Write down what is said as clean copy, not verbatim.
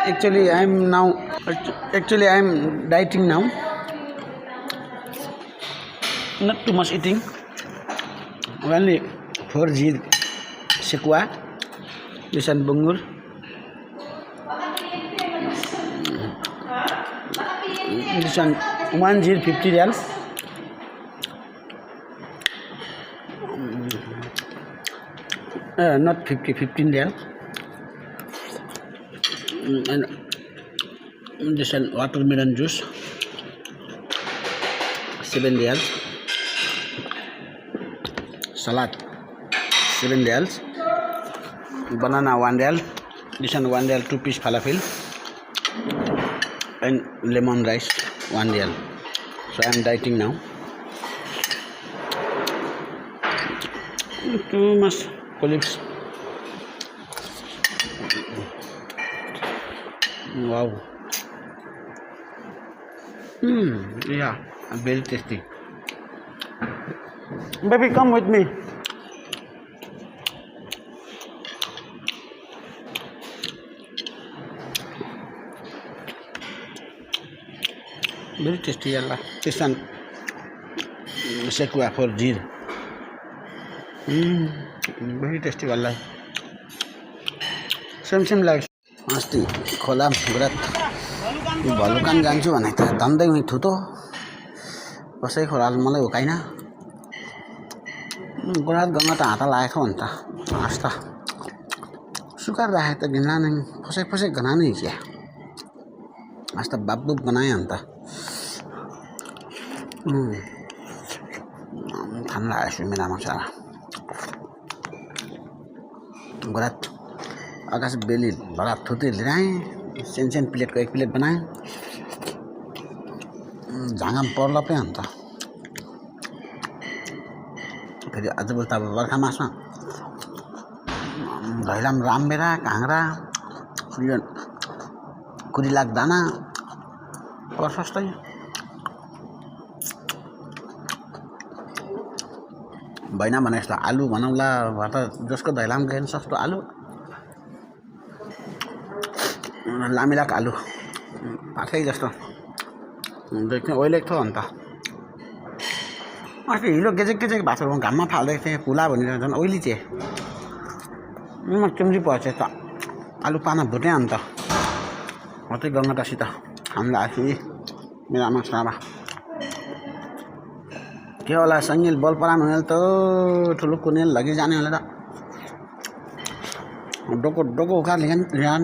Actually, I am dieting now. Not too much eating. Only 4G sekua. Lisan bungur. This one 1G 50 reals. Not 50, 15 reals. And this one watermelon juice 7 reals. Salad 7 reals. Banana 1 real. This one 1 real 2-piece falafel. And lemon rice 1 real. So I am dieting now. Too much olives. Wow. Yeah, very tasty. Baby, come with me. Very tasty, Allah. This one, sekua for jeer. Very tasty, Allah. Same like. Masti, kholam, berat. Balukan ganju aneh. Tandai mi thuto. Pasai khoral malai ukaina. Berat gangat ata layak honta. Asta. Sukar dah itu gina nih. Pasai gana nih ya. Asta babub ganaya anta. Kan lah sih mina masalah. Berat. आकाश बेली बड़ा थोते ले रहे हैं Sen plate को 1 plate बनाए झांगम पर्ला पे अन्त फेरि आज बोल्दा अब बर्खा मासमा धैलाम रामबेरा काँग्रा कुरीलाग दाना प्रशस्तै भएन भने जस्तो आलु बनाउला भएर जसको धैलाम गएन सस्तो आलु लामिलाक आलु पाकै जस्तो देख्ने ओइलेक थियो अन्त अस्ति हिलो गेजेक भाषामा घाममा फाल्दै थिएँ पुला भनेर झन् ओइली थिएँ म चुम्जी पर्छ त आलु पाना भुटे अन्त अतै गङ्गाटासित हामीलाई आफै मेरो आमा सामा के होला सङ्गिल बल परान हुनेल त ठुलो कुनेल लगिजाने होला त डोको उखार लिहान